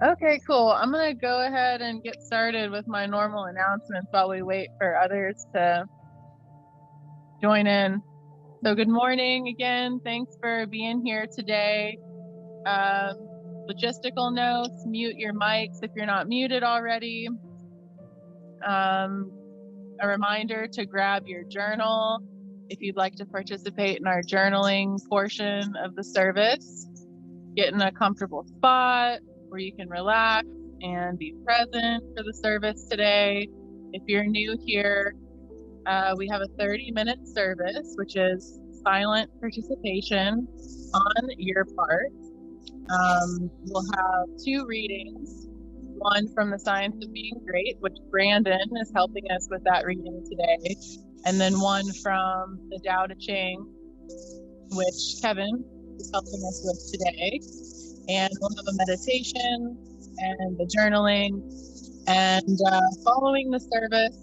Okay, cool. I'm going to go ahead and get started with my normal announcements while we wait for others to join in. So good morning again. Thanks for being here today. Logistical notes, mute your mics if you're not muted already. A reminder to grab your journal if you'd like to participate in our journaling portion of the service. Get in a comfortable spot where you can relax and be present for the service today. If you're new here, we have a 30-minute service, which is silent participation on your part. We'll have 2 readings, one from the Science of Being Great, which Brandon is helping us with that reading today, and then one from the Tao Te Ching, which Kevin is helping us with today. And we'll have a meditation and the journaling. And following the service,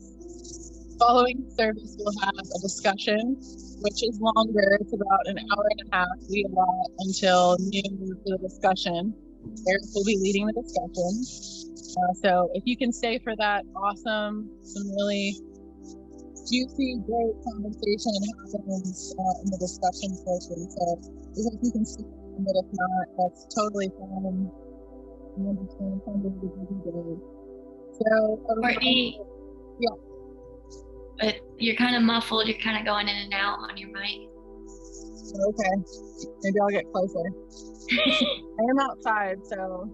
we'll have a discussion, which is longer. It's about an hour and a half. We allot until noon for the discussion. Eric will be leading the discussion. So if you can stay for that, awesome. Some really juicy, great conversation happens in the discussion portion. So we hope you can see it, but if not, that's totally fine. We understand some of the busy day. So, Courtney, yeah. But you're kind of muffled. You're kind of going in and out on your mic. Okay, maybe I'll get closer. I am outside, so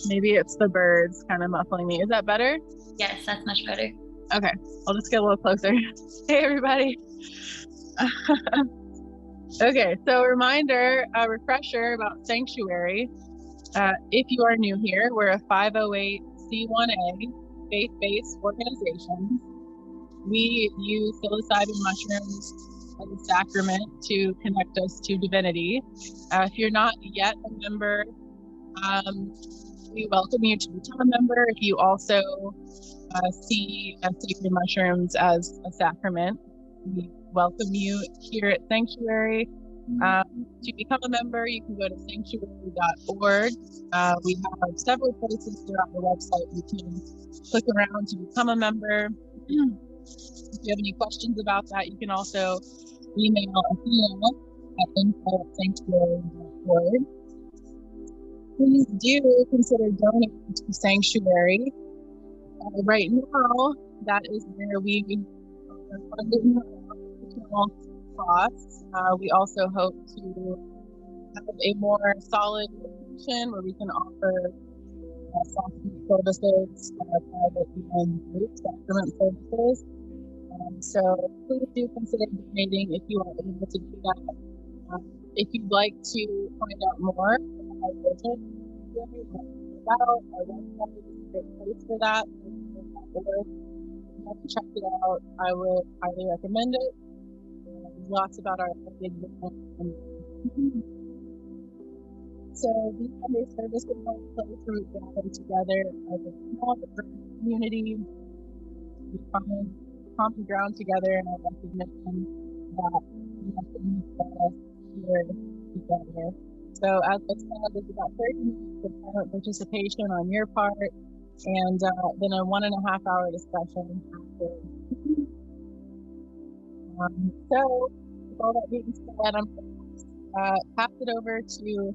maybe it's the birds kind of muffling me. Is that better? Yes, that's much better. Okay, I'll just get a little closer. Hey, everybody. Okay, so a refresher about Psanctuary. If you are new here, we're a 508c1a faith-based organization. We use psilocybin mushrooms as a sacrament to connect us to divinity. If you're not yet a member, we welcome you to become a member. If you also see sacred mushrooms as a sacrament, we welcome you here at Psanctuary. To become a member, you can go to psanctuary.org. We have several places throughout the website you can click around to become a member. If you have any questions about that, you can also email Athena at info@sanctuary.org. Please do consider donating to Psanctuary. Right now, that is where we are funding our costs. We also hope to have a more solid location where we can offer sacrament services, private and group sacrament services. So please do consider donating if you are able to do that. If you'd like to find out more about our vision, our website is a great place for that. If you haven't checked it out, I would highly recommend it. There's lots about our big vision. So these Sunday services are a place where we gather together as a small community. We find common ground together in our recognition that nothing but us here together. So as I said, there's about 30 minutes of silent participation on your part, and then a 1.5 hour discussion after. So with all that being said, I'm going to pass it over to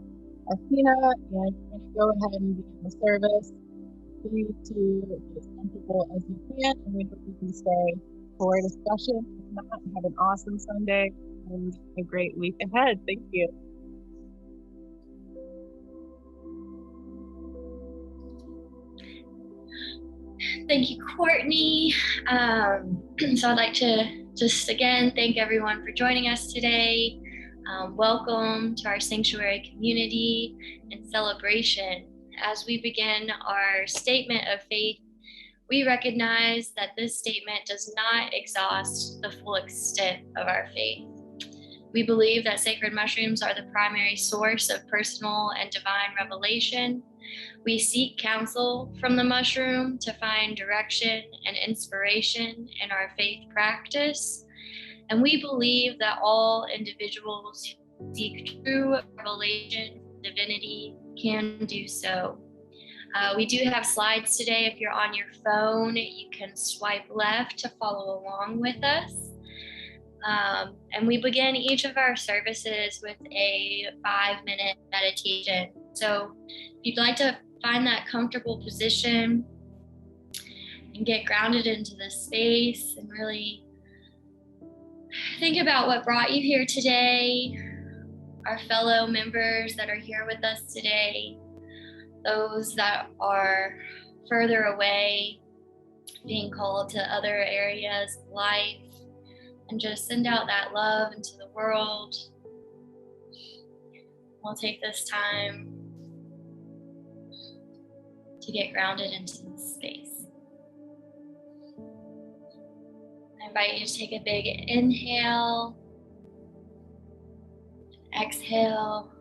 Athena, and we're going to go ahead and begin the service. Please to be as comfortable as you can, and we hope you can stay for a discussion. If not, have an awesome Sunday and a great week ahead. Thank you. Thank you, Courtney. So I'd like to just again thank everyone for joining us today. Welcome to our Psanctuary community and celebration. As we begin our statement of faith, we recognize that this statement does not exhaust the full extent of our faith. We believe that sacred mushrooms are the primary source of personal and divine revelation. We seek counsel from the mushroom to find direction and inspiration in our faith practice. And we believe that all individuals who seek true revelation from divinity can do so. We do have slides today. If you're on your phone, you can swipe left to follow along with us. And we begin each of our services with a 5-minute meditation. So if you'd like to find that comfortable position and get grounded into this space and really think about what brought you here today, our fellow members that are here with us today, those that are further away, being called to other areas of life, and just send out that love into the world. We'll take this time to get grounded into this space. I invite you to take a big inhale, exhale.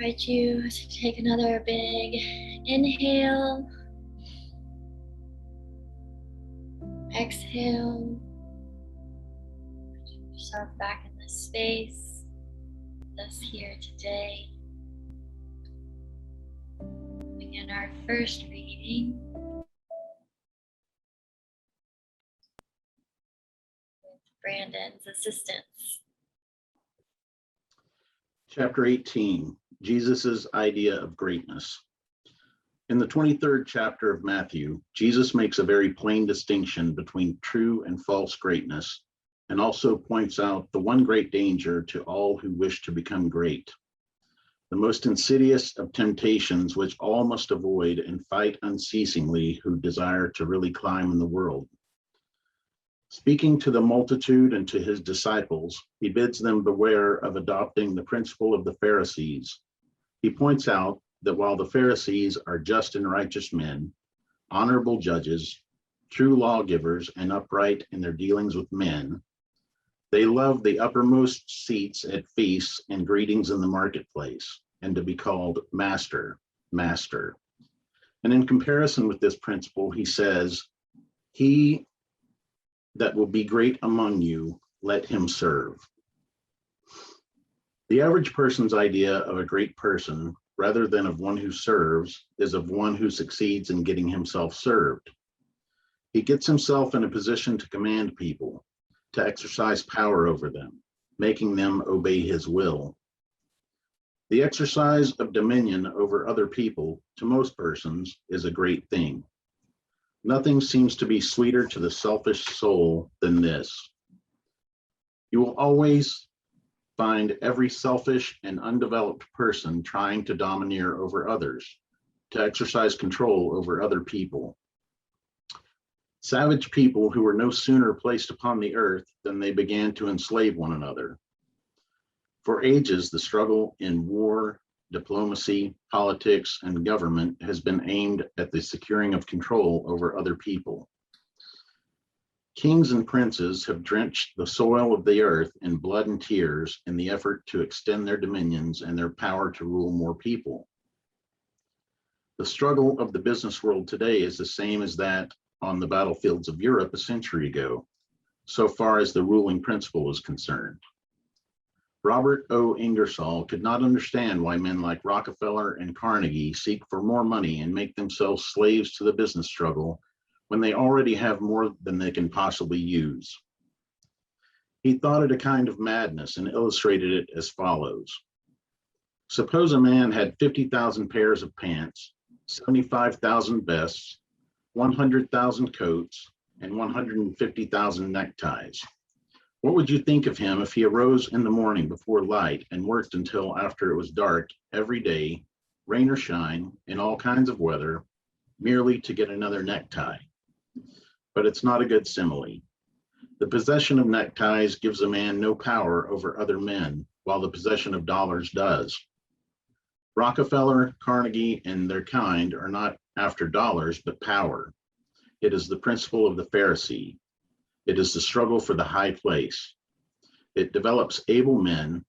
invite you to take another big inhale. Exhale. Put yourself back in this space with us here today. Begin our first reading with Brandon's assistance. Chapter 18, Jesus' idea of greatness. In the 23rd chapter of Matthew, Jesus makes a very plain distinction between true and false greatness, and also points out the one great danger to all who wish to become great. The most insidious of temptations which all must avoid and fight unceasingly who desire to really climb in the world. Speaking to the multitude and to his disciples, he bids them beware of adopting the principle of the Pharisees. He points out that while the Pharisees are just and righteous men, honorable judges, true lawgivers, and upright in their dealings with men, they love the uppermost seats at feasts and greetings in the marketplace, and to be called master, master. And in comparison with this principle, he says, he that will be great among you, let him serve. The average person's idea of a great person, rather than of one who serves, is of one who succeeds in getting himself served. He gets himself in a position to command people, to exercise power over them, making them obey his will. The exercise of dominion over other people, to most persons, is a great thing. Nothing seems to be sweeter to the selfish soul than this. You will always find every selfish and undeveloped person trying to domineer over others, to exercise control over other people. Savage people who were no sooner placed upon the earth than they began to enslave one another. For ages, the struggle in war, diplomacy, politics, and government has been aimed at the securing of control over other people. Kings and princes have drenched the soil of the earth in blood and tears in the effort to extend their dominions and their power to rule more people. The struggle of the business world today is the same as that on the battlefields of Europe a century ago, so far as the ruling principle is concerned. Robert O. Ingersoll could not understand why men like Rockefeller and Carnegie seek for more money and make themselves slaves to the business struggle when they already have more than they can possibly use. He thought it a kind of madness and illustrated it as follows. Suppose a man had 50,000 pairs of pants, 75,000 vests, 100,000 coats, and 150,000 neckties. What would you think of him if he arose in the morning before light and worked until after it was dark every day, rain or shine, in all kinds of weather, merely to get another necktie? But it's not a good simile. The possession of neckties gives a man no power over other men, while the possession of dollars does. Rockefeller, Carnegie, and their kind are not after dollars, but power. It is the principle of the Pharisee. It is the struggle for the high place. It develops able men,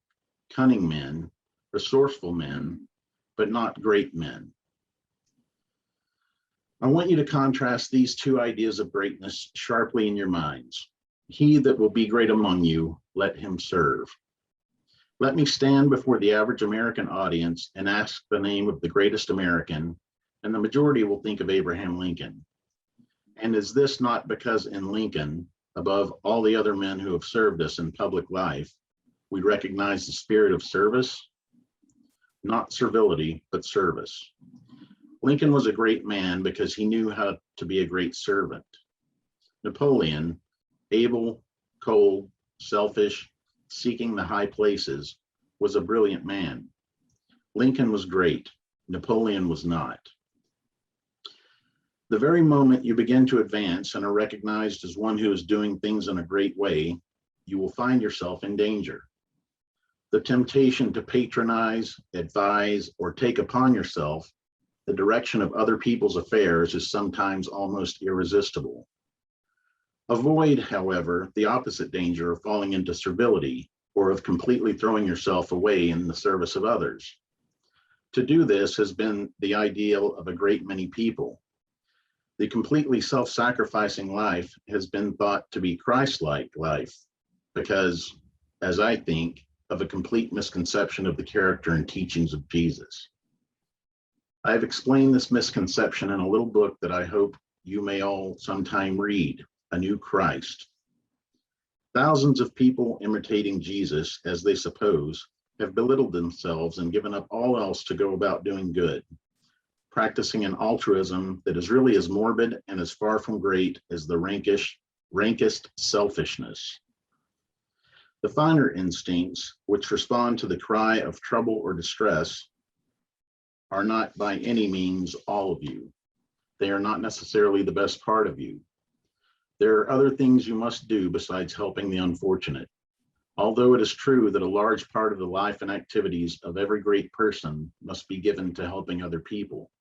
cunning men, resourceful men, but not great men. I want you to contrast these two ideas of greatness sharply in your minds. He that will be great among you, let him serve. Let me stand before the average American audience and ask the name of the greatest American, and the majority will think of Abraham Lincoln. And is this not because in Lincoln, above all the other men who have served us in public life, we recognize the spirit of service? Not servility, but service. Lincoln was a great man because he knew how to be a great servant. Napoleon, able, cold, selfish, seeking the high places, was a brilliant man. Lincoln was great. Napoleon was not. The very moment you begin to advance and are recognized as one who is doing things in a great way, you will find yourself in danger. The temptation to patronize, advise, or take upon yourself the direction of other people's affairs is sometimes almost irresistible. Avoid, however, the opposite danger of falling into servility or of completely throwing yourself away in the service of others. To do this has been the ideal of a great many people. The completely self-sacrificing life has been thought to be Christ-like life because, as I think, of a complete misconception of the character and teachings of Jesus. I have explained this misconception in a little book that I hope you may all sometime read, A New Christ. Thousands of people imitating Jesus, as they suppose, have belittled themselves and given up all else to go about doing good, practicing an altruism that is really as morbid and as far from great as the rankest selfishness. The finer instincts, which respond to the cry of trouble or distress, are not by any means all of you. They are not necessarily the best part of you. There are other things you must do besides helping the unfortunate. Although it is true that a large part of the life and activities of every great person must be given to helping other people.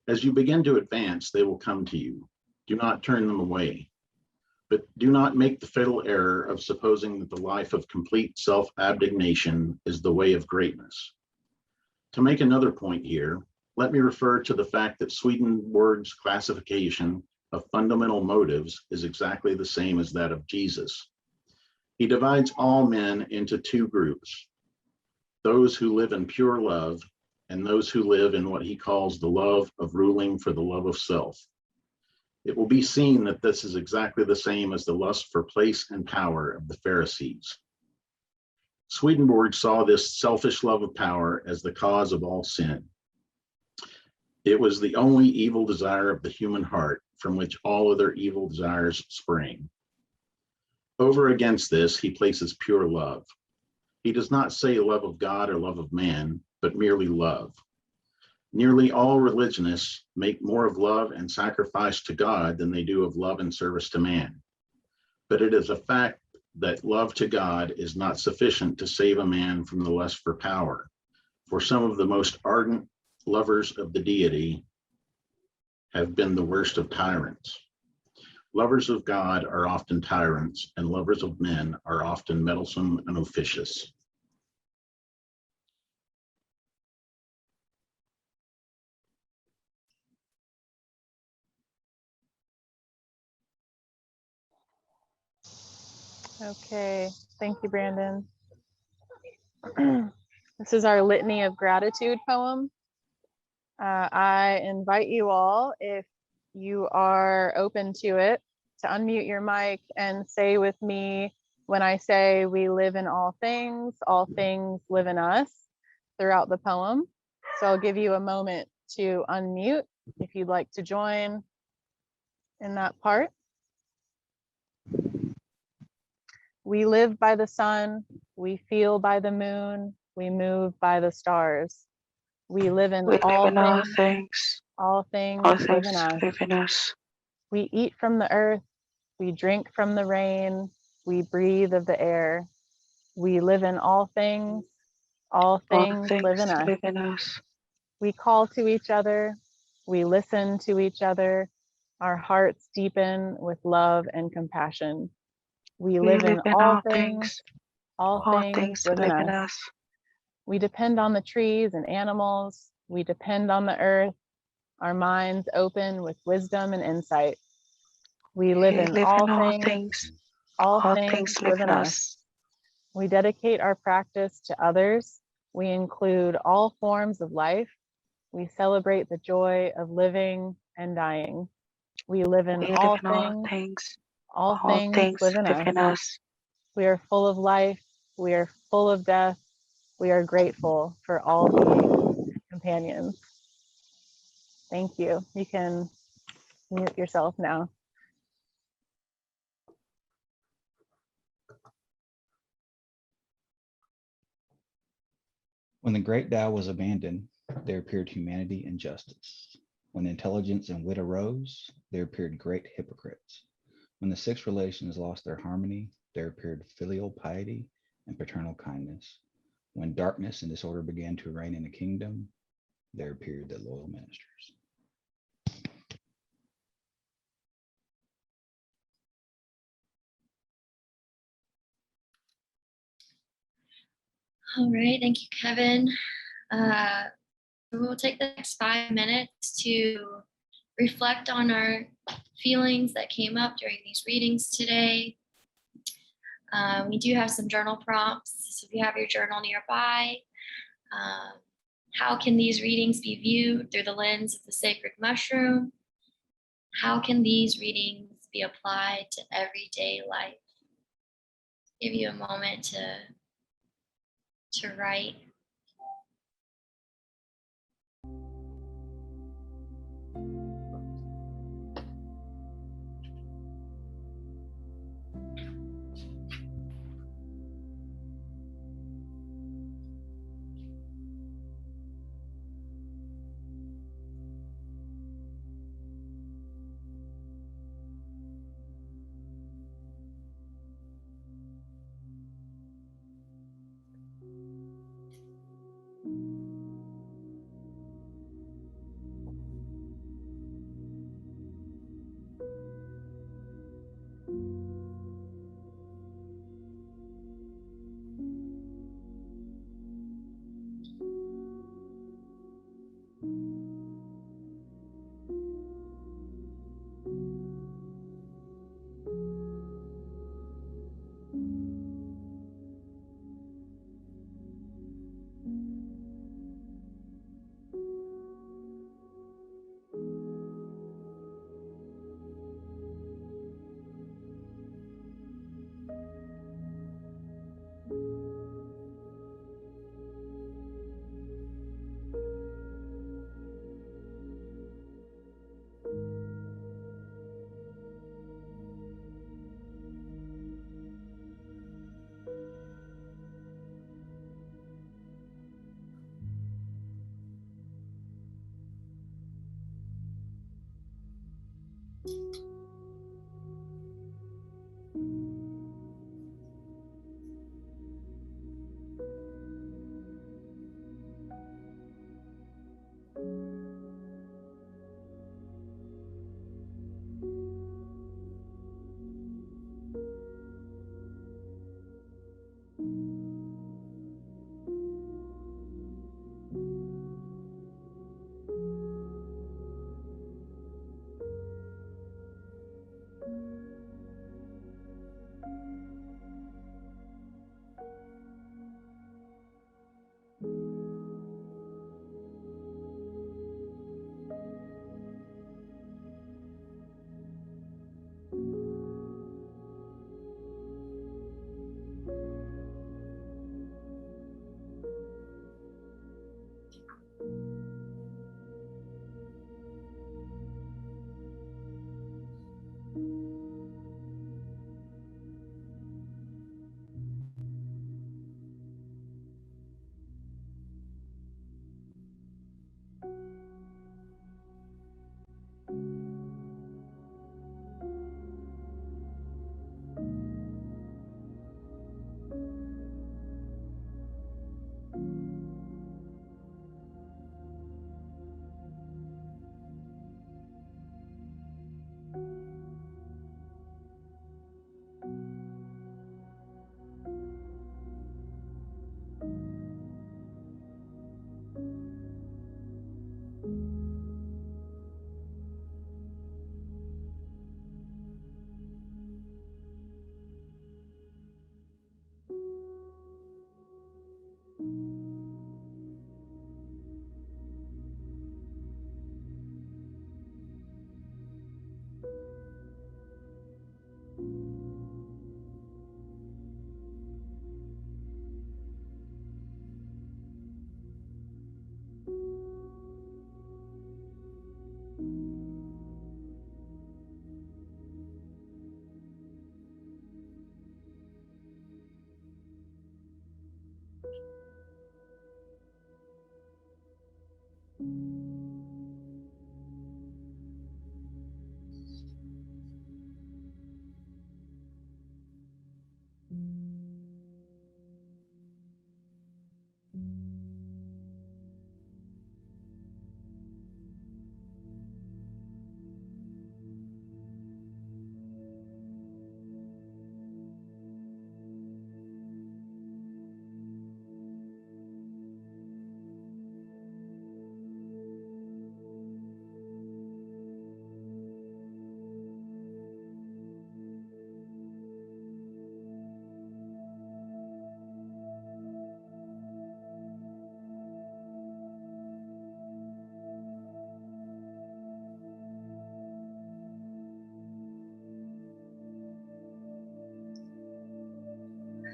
As you begin to advance, they will come to you. Do not turn them away. But do not make the fatal error of supposing that the life of complete self-abnegation is the way of greatness. To make another point here, let me refer to the fact that Swedenborg's classification of fundamental motives is exactly the same as that of Jesus. He divides all men into two groups, those who live in pure love and those who live in what he calls the love of ruling for the love of self. It will be seen that this is exactly the same as the lust for place and power of the Pharisees. Swedenborg saw this selfish love of power as the cause of all sin. It was the only evil desire of the human heart from which all other evil desires spring. Over against this, he places pure love. He does not say love of God or love of man, but merely love. Nearly all religionists make more of love and sacrifice to God than they do of love and service to man. But it is a fact that love to God is not sufficient to save a man from the lust for power, for some of the most ardent lovers of the deity have been the worst of tyrants. Lovers of God are often tyrants, and lovers of men are often meddlesome and officious. Okay, thank you, Brandon. This is our Litany of Gratitude poem. I invite you all, if you are open to it, to unmute your mic and say with me when I say we live in all things live in us throughout the poem. So I'll give you a moment to unmute if you'd like to join in that part. We live by the sun, we feel by the moon, we move by the stars. We live in all things live in us. We eat from the earth, we drink from the rain, we breathe of the air. We live in all things live in us. We call to each other, we listen to each other, our hearts deepen with love and compassion. We live in all things live in us. We depend on the trees and animals, we depend on the earth, our minds open with wisdom and insight. We live in all things live in us. We dedicate our practice to others. We include all forms of life. We celebrate the joy of living and dying. We live in all things live in us. We are full of life. We are full of death. We are grateful for all beings and companions. Thank you. You can mute yourself now. When the great Tao was abandoned, there appeared humanity and justice. When intelligence and wit arose, there appeared great hypocrites. When the six relations lost their harmony, there appeared filial piety and paternal kindness. When darkness and disorder began to reign in the kingdom, there appeared the loyal ministers. All right, thank you, Kevin. We'll take the next 5 minutes to reflect on our feelings that came up during these readings today. We do have some journal prompts, so if you have your journal nearby, how can these readings be viewed through the lens of the sacred mushroom? How can these readings be applied to everyday life? Give you a moment to write.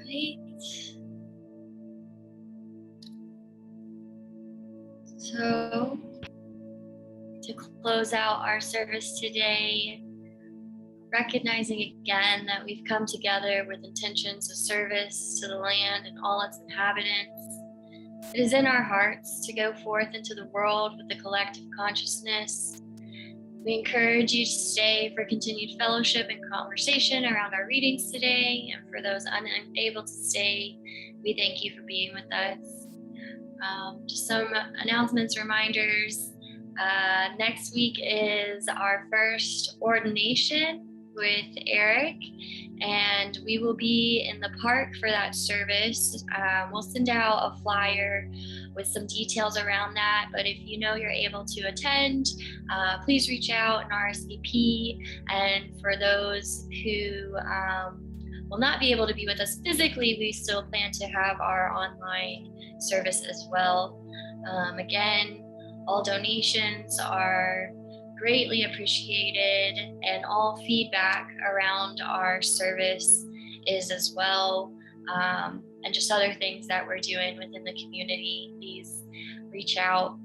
right. So, to close out our service today, recognizing again that we've come together with intentions of service to the land and all its inhabitants. It is in our hearts to go forth into the world with the collective consciousness. We encourage you to stay for continued fellowship and conversation around our readings today. And for those unable to stay, we thank you for being with us. Just some announcements, reminders. Next week is our first ordination with Eric, and we will be in the park for that service. We'll send out a flyer with some details around that, but if you know you're able to attend, please reach out and RSVP. And for those who will not be able to be with us physically, we still plan to have our online service as well. Again, all donations are greatly appreciated, and all feedback around our service is as well, and just other things that we're doing within the community, please reach out.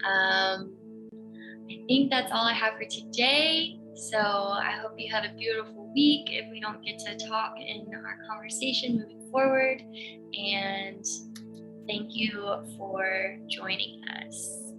I think that's all I have for today. So I hope you have a beautiful week if we don't get to talk in our conversation moving forward. And thank you for joining us.